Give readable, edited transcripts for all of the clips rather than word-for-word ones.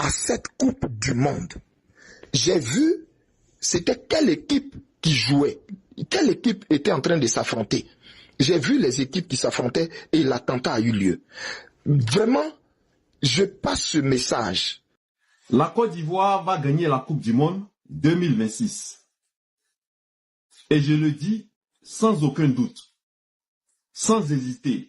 à cette Coupe du Monde, j'ai vu c'était quelle équipe qui jouait, quelle équipe était en train de s'affronter. J'ai vu les équipes qui s'affrontaient et l'attentat a eu lieu. Vraiment, je passe ce message. La Côte d'Ivoire va gagner la Coupe du Monde 2026. Et je le dis sans aucun doute, sans hésiter.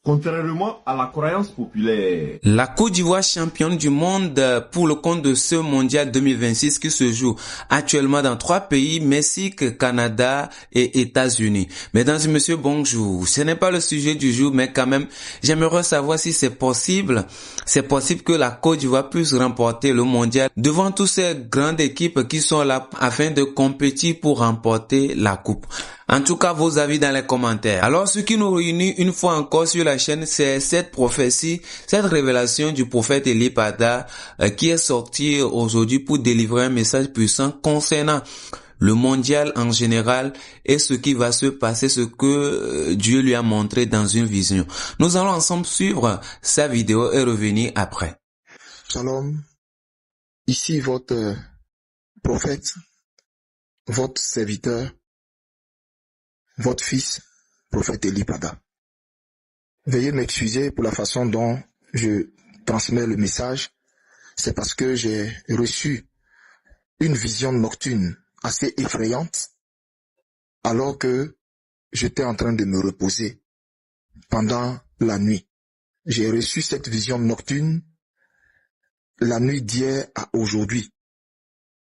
Contrairement à la croyance populaire. La Côte d'Ivoire championne du monde pour le compte de ce mondial 2026 qui se joue actuellement dans 3 pays, Mexique, Canada et États-Unis. Mesdames et messieurs, bonjour. Ce n'est pas le sujet du jour, mais quand même, j'aimerais savoir si c'est possible que la Côte d'Ivoire puisse remporter le mondial devant toutes ces grandes équipes qui sont là afin de compétir pour remporter la coupe. En tout cas, vos avis dans les commentaires. Alors, ce qui nous réunit une fois encore sur la chaîne, c'est cette prophétie, cette révélation du prophète Eli Pada qui est sorti aujourd'hui pour délivrer un message puissant concernant le mondial en général et ce qui va se passer, ce que Dieu lui a montré dans une vision. Nous allons ensemble suivre sa vidéo et revenir après. Shalom, ici votre prophète, votre serviteur, votre fils, prophète Eli Pada. Veuillez m'excuser pour la façon dont je transmets le message. C'est parce que j'ai reçu une vision nocturne assez effrayante alors que j'étais en train de me reposer pendant la nuit. J'ai reçu cette vision nocturne la nuit d'hier à aujourd'hui,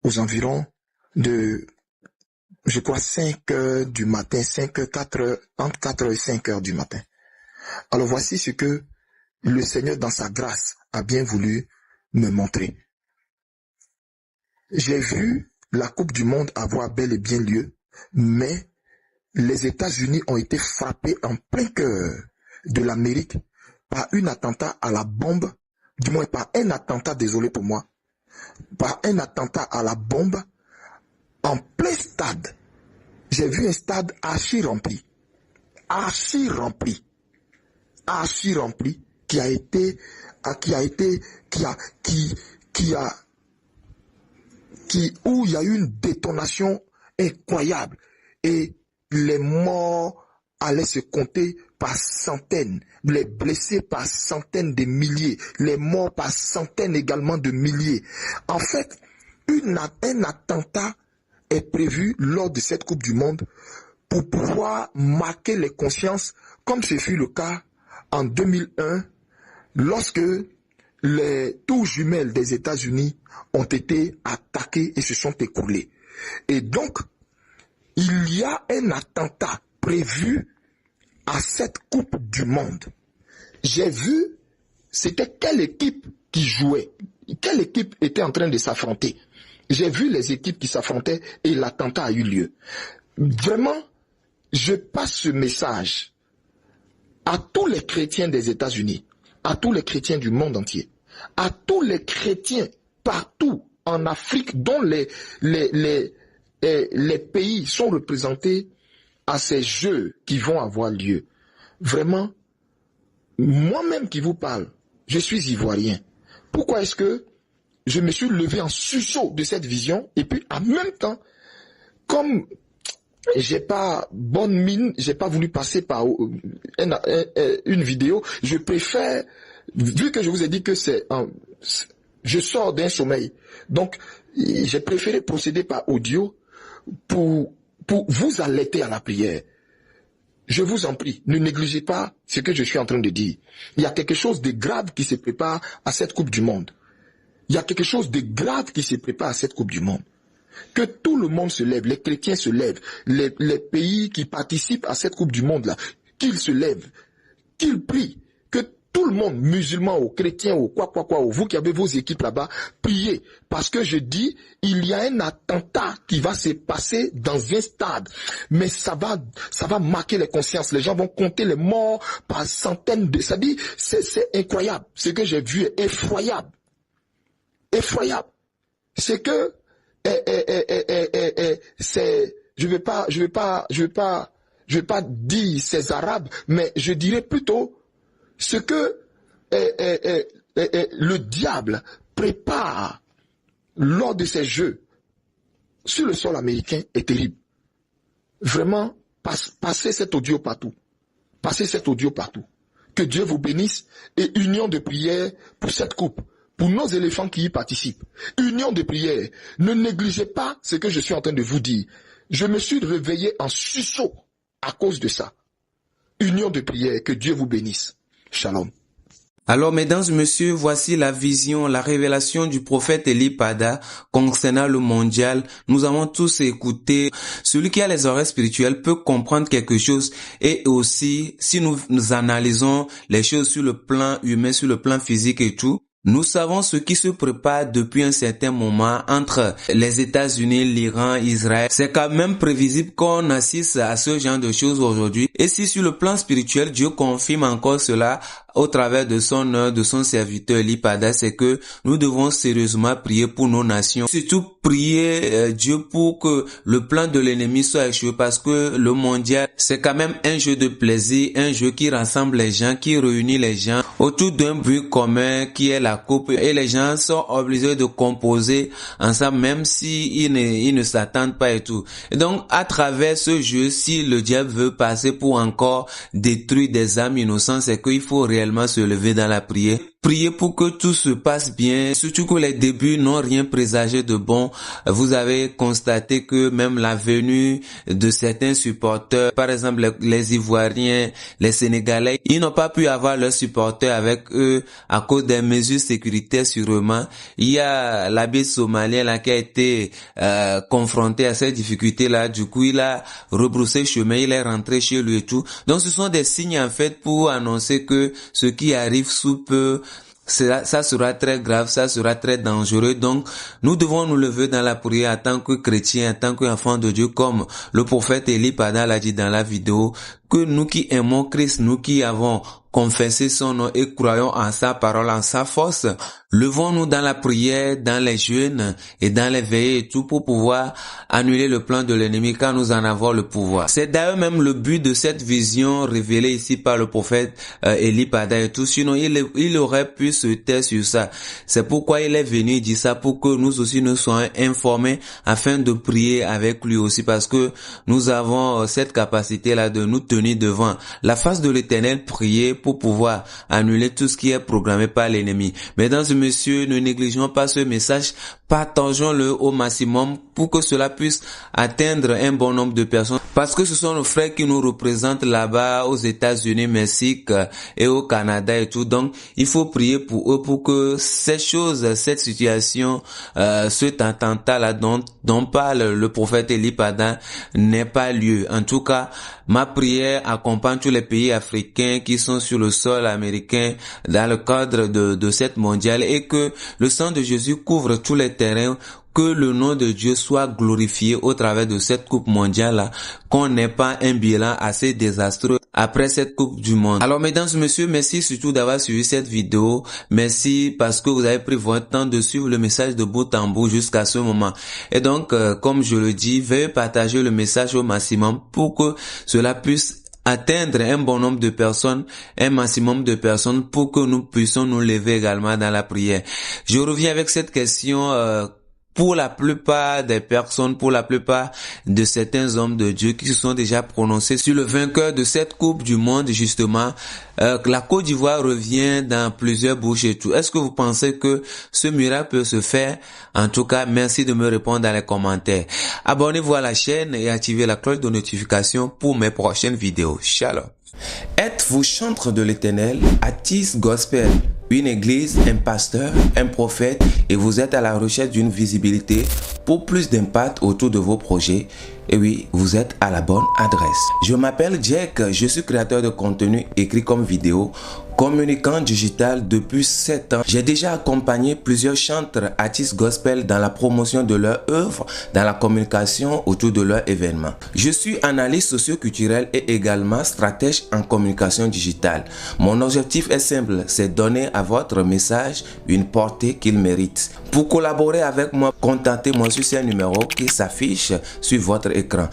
aux environs de je crois 5 heures du matin, 4 heures, entre 4 heures et 5 heures du matin. Alors voici ce que le Seigneur dans sa grâce a bien voulu me montrer. J'ai vu la Coupe du Monde avoir bel et bien lieu, mais les États-Unis ont été frappés en plein cœur de l'Amérique par un attentat à la bombe, du moins par un attentat, désolé pour moi, par un attentat à la bombe en plein stade. J'ai vu un stade archi rempli, où il y a eu une détonation incroyable et les morts allaient se compter par centaines, les blessés par centaines de milliers, les morts par centaines également de milliers. En fait, un attentat est prévu lors de cette Coupe du Monde pour pouvoir marquer les consciences, comme ce fut le cas en 2001, lorsque les tours jumelles des États-Unis ont été attaquées et se sont écroulées. Et donc, il y a un attentat prévu à cette Coupe du Monde. J'ai vu, c'était quelle équipe qui jouait, quelle équipe était en train de s'affronter. J'ai vu les équipes qui s'affrontaient et l'attentat a eu lieu. Vraiment, je passe ce message à tous les chrétiens des États-Unis, à tous les chrétiens du monde entier, à tous les chrétiens partout en Afrique dont les pays sont représentés à ces jeux qui vont avoir lieu. Vraiment, moi-même qui vous parle, je suis ivoirien. Pourquoi est-ce que je me suis levé en sursaut de cette vision et puis en même temps, comme j'ai pas bonne mine, j'ai pas voulu passer par une vidéo, je préfère, vu que je vous ai dit que je sors d'un sommeil, donc j'ai préféré procéder par audio pour vous alerter à la prière. Je vous en prie, ne négligez pas ce que je suis en train de dire. Il y a quelque chose de grave qui se prépare à cette Coupe du Monde. Il y a quelque chose de grave qui se prépare à cette Coupe du Monde. Que tout le monde se lève, les chrétiens se lèvent, les pays qui participent à cette Coupe du Monde-là, qu'ils se lèvent, qu'ils prient, que tout le monde, musulmans ou chrétiens ou quoi, ou vous qui avez vos équipes là-bas, priez. Parce que je dis, il y a un attentat qui va se passer dans un stade. Mais ça va marquer les consciences. Les gens vont compter les morts par centaines de... Ça dit, c'est incroyable. Ce que j'ai vu est effroyable. Effroyable. C'est que c'est, je vais pas dire ces Arabes, mais je dirais plutôt ce que le diable prépare lors de ces jeux sur le sol américain est terrible. Vraiment, passez cet audio partout. Passez cet audio partout. Que Dieu vous bénisse et union de prière pour cette coupe, pour nos éléphants qui y participent. Union de prière. Ne négligez pas ce que je suis en train de vous dire. Je me suis réveillé en sursaut à cause de ça. Union de prière, que Dieu vous bénisse. Shalom. Alors, mesdames et messieurs, voici la vision, la révélation du prophète Eli Pada concernant le mondial. Nous avons tous écouté. Celui qui a les oreilles spirituelles peut comprendre quelque chose. Et aussi, si nous analysons les choses sur le plan humain, sur le plan physique et tout, nous savons ce qui se prépare depuis un certain moment entre les États-Unis, l'Iran, Israël. C'est quand même prévisible qu'on assiste à ce genre de choses aujourd'hui. Et si sur le plan spirituel, Dieu confirme encore cela au travers de son œuvre, de son serviteur Eli Pada, c'est que nous devons sérieusement prier pour nos nations. Surtout prier Dieu pour que le plan de l'ennemi soit échoué, parce que le mondial, c'est quand même un jeu de plaisir, un jeu qui rassemble les gens, qui réunit les gens autour d'un but commun qui est la coupe, et les gens sont obligés de composer ensemble même si ils ne s'attendent pas et tout. Et donc à travers ce jeu, si le diable veut passer pour encore détruire des âmes innocentes, c'est qu'il faut réellement se lever dans la prière. Priez pour que tout se passe bien, surtout que les débuts n'ont rien présagé de bon. Vous avez constaté que même la venue de certains supporters, par exemple les Ivoiriens, les Sénégalais, ils n'ont pas pu avoir leurs supporters avec eux à cause des mesures sécuritaires sûrement. Il y a l'abbé somalien là qui a été confronté à ces difficultés-là. Du coup, il a rebroussé chemin, il est rentré chez lui et tout. Donc ce sont des signes en fait pour annoncer que ce qui arrive sous peu, ça sera très grave, ça sera très dangereux. Donc, nous devons nous lever dans la prière en tant que chrétiens, en tant qu'enfants de Dieu, comme le prophète Eli Pada l'a dit dans la vidéo, que nous qui aimons Christ, nous qui avons confessé son nom et croyons en sa parole, en sa force, levons-nous dans la prière, dans les jeûnes et dans les veillées et tout pour pouvoir annuler le plan de l'ennemi quand nous en avons le pouvoir. C'est d'ailleurs même le but de cette vision révélée ici par le prophète Eli Pada et tout. Sinon, il aurait pu se taire sur ça. C'est pourquoi il est venu dire ça, pour que nous aussi nous soyons informés afin de prier avec lui aussi, parce que nous avons cette capacité-là de nous tenir devant la face de l'Éternel, prier pour pouvoir annuler tout ce qui est programmé par l'ennemi. Mesdames et messieurs, ne négligeons pas ce message, partageons-le au maximum pour que cela puisse atteindre un bon nombre de personnes, parce que ce sont nos frères qui nous représentent là-bas aux États-Unis, Mexique et au Canada et tout. Donc, il faut prier pour eux pour que ces choses, cette situation, cet attentat-là dont parle le prophète Eli Pada n'ait pas lieu. En tout cas, ma prière accompagne tous les pays africains qui sont sur le sol américain dans le cadre de cette mondiale, et que le sang de Jésus couvre tous les terrains, que le nom de Dieu soit glorifié au travers de cette coupe mondiale, qu'on n'ait pas un bilan assez désastreux après cette coupe du monde. Alors mesdames et messieurs, merci surtout d'avoir suivi cette vidéo. Merci parce que vous avez pris votre temps de suivre le message de bout en bout jusqu'à ce moment. Et donc, comme je le dis, veuillez partager le message au maximum pour que cela puisse atteindre un bon nombre de personnes, un maximum de personnes, pour que nous puissions nous lever également dans la prière. Je reviens avec cette question pour la plupart des personnes, pour la plupart de certains hommes de Dieu qui se sont déjà prononcés sur le vainqueur de cette Coupe du Monde, justement, la Côte d'Ivoire revient dans plusieurs bouches et tout. Est-ce que vous pensez que ce miracle peut se faire? En tout cas, merci de me répondre dans les commentaires. Abonnez-vous à la chaîne et activez la cloche de notification pour mes prochaines vidéos. Shalom. Êtes-vous chantre de l'Éternel, Atis Gospel, une église, un pasteur, un prophète, et vous êtes à la recherche d'une visibilité pour plus d'impact autour de vos projets? Et oui, vous êtes à la bonne adresse. Je m'appelle Jack, je suis créateur de contenu écrit comme vidéo, communicant digital depuis 7 ans. J'ai déjà accompagné plusieurs chantres artistes gospel dans la promotion de leur œuvre, dans la communication autour de leurs événements. Je suis analyste socio-culturel et également stratège en communication digitale. Mon objectif est simple, c'est donner à votre message une portée qu'il mérite. Pour collaborer avec moi, contactez-moi sur ce numéro qui s'affiche sur votre écran.